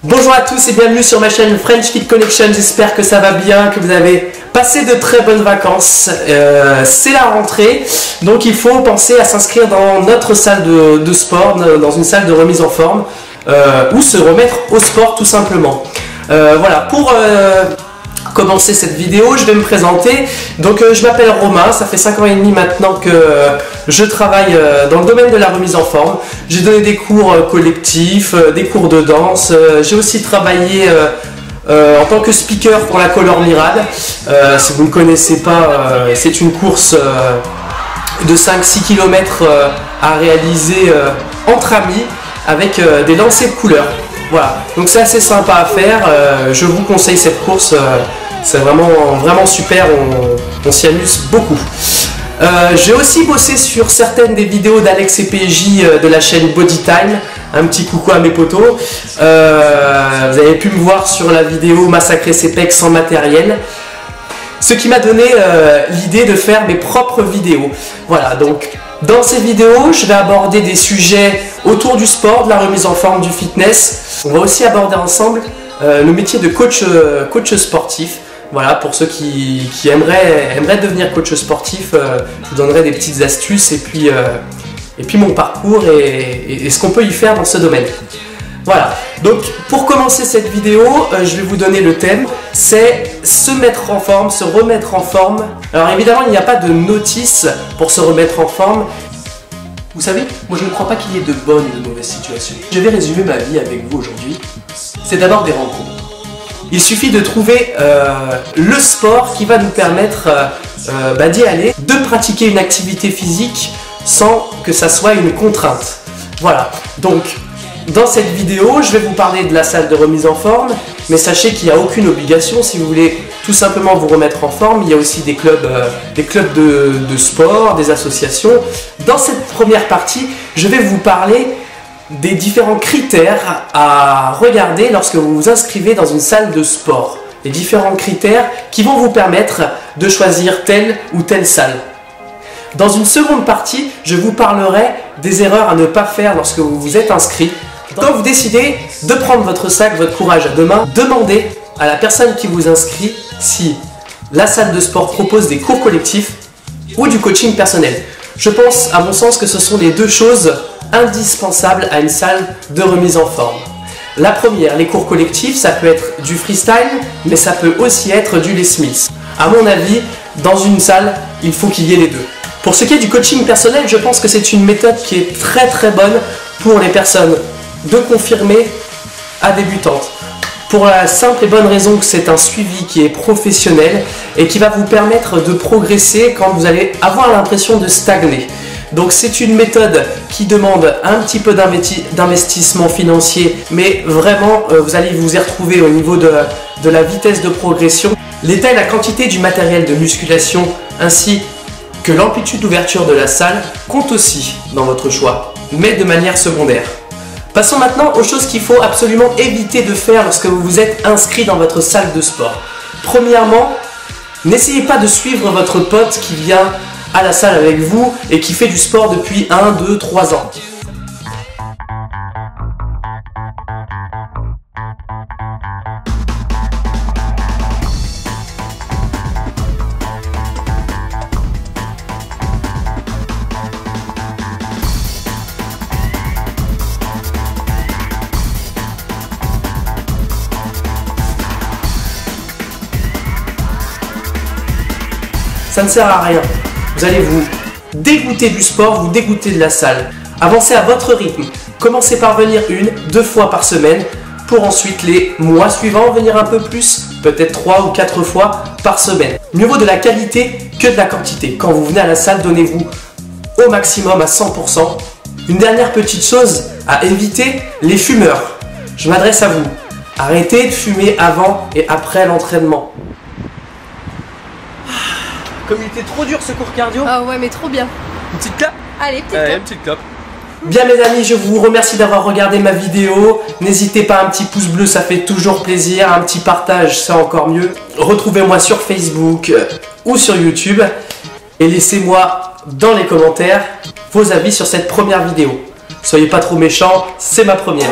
Bonjour à tous et bienvenue sur ma chaîne French Fit Connection, j'espère que ça va bien, que vous avez passé de très bonnes vacances. C'est la rentrée, donc il faut penser à s'inscrire dans notre salle de sport, dans une salle de remise en forme, ou se remettre au sport tout simplement. Voilà, pour commencer cette vidéo, je vais me présenter. Donc je m'appelle Romain, ça fait 5 ans et demi maintenant que je travaille dans le domaine de la remise en forme. J'ai donné des cours collectifs, des cours de danse. J'ai aussi travaillé en tant que speaker pour la Color Lirade. Si vous ne connaissez pas, c'est une course de 5-6 km à réaliser entre amis avec des lancers de couleurs. Voilà, donc c'est assez sympa à faire, je vous conseille cette course, c'est vraiment super, on s'y amuse beaucoup. J'ai aussi bossé sur certaines des vidéos d'Alex et PJ de la chaîne Bodytime, un petit coucou à mes potos. Vous avez pu me voir sur la vidéo Massacrer ses pecs sans matériel, ce qui m'a donné l'idée de faire mes propres vidéos. Voilà, donc dans ces vidéos, je vais aborder des sujets autour du sport, de la remise en forme, du fitness. On va aussi aborder ensemble le métier de coach sportif. Voilà, pour ceux qui aimeraient devenir coach sportif, je vous donnerai des petites astuces et puis mon parcours et ce qu'on peut y faire dans ce domaine. Voilà, donc pour commencer cette vidéo, je vais vous donner le thème, c'est se mettre en forme, se remettre en forme. Alors évidemment, il n'y a pas de notice pour se remettre en forme. Vous savez, moi je ne crois pas qu'il y ait de bonnes ou de mauvaises situations. Je vais résumer ma vie avec vous aujourd'hui. C'est d'abord des rencontres. Il suffit de trouver le sport qui va nous permettre d'y aller, de pratiquer une activité physique sans que ça soit une contrainte. Voilà, donc dans cette vidéo, je vais vous parler de la salle de remise en forme, mais sachez qu'il n'y a aucune obligation si vous voulez tout simplement vous remettre en forme. Il y a aussi des clubs de sport, des associations. Dans cette première partie, je vais vous parler des différents critères à regarder lorsque vous vous inscrivez dans une salle de sport. Les différents critères qui vont vous permettre de choisir telle ou telle salle. Dans une seconde partie, je vous parlerai des erreurs à ne pas faire lorsque vous vous êtes inscrit. Quand vous décidez de prendre votre sac, votre courage à deux mains, demandez à la personne qui vous inscrit si la salle de sport propose des cours collectifs ou du coaching personnel. Je pense, à mon sens, que ce sont les deux choses indispensables à une salle de remise en forme. La première, les cours collectifs, ça peut être du freestyle, mais ça peut aussi être du Les Smith. À mon avis, dans une salle, il faut qu'il y ait les deux. Pour ce qui est du coaching personnel, je pense que c'est une méthode qui est très bonne pour les personnes de confirmées à débutantes. Pour la simple et bonne raison que c'est un suivi qui est professionnel et qui va vous permettre de progresser quand vous allez avoir l'impression de stagner. Donc c'est une méthode qui demande un petit peu d'investissement financier, mais vraiment vous allez vous y retrouver au niveau de la vitesse de progression. L'état et la quantité du matériel de musculation ainsi que l'amplitude d'ouverture de la salle comptent aussi dans votre choix, mais de manière secondaire. Passons maintenant aux choses qu'il faut absolument éviter de faire lorsque vous vous êtes inscrit dans votre salle de sport. Premièrement, n'essayez pas de suivre votre pote qui vient à la salle avec vous et qui fait du sport depuis 1, 2, 3 ans. Ça ne sert à rien. Vous allez vous dégoûter du sport, vous dégoûter de la salle. Avancez à votre rythme. Commencez par venir 1, 2 fois par semaine pour ensuite les mois suivants venir un peu plus, peut-être 3 ou 4 fois par semaine. Mieux vaut de la qualité que de la quantité. Quand vous venez à la salle, donnez-vous au maximum à 100%. Une dernière petite chose à éviter, les fumeurs. Je m'adresse à vous. Arrêtez de fumer avant et après l'entraînement. Comme il était trop dur ce cours cardio. Ah ouais, mais trop bien. Une petite clap. Allez, petite clap. Bien mes amis, je vous remercie d'avoir regardé ma vidéo. N'hésitez pas, un petit pouce bleu, ça fait toujours plaisir. Un petit partage, c'est encore mieux. Retrouvez-moi sur Facebook ou sur YouTube. Et laissez-moi dans les commentaires vos avis sur cette première vidéo. Soyez pas trop méchants, c'est ma première.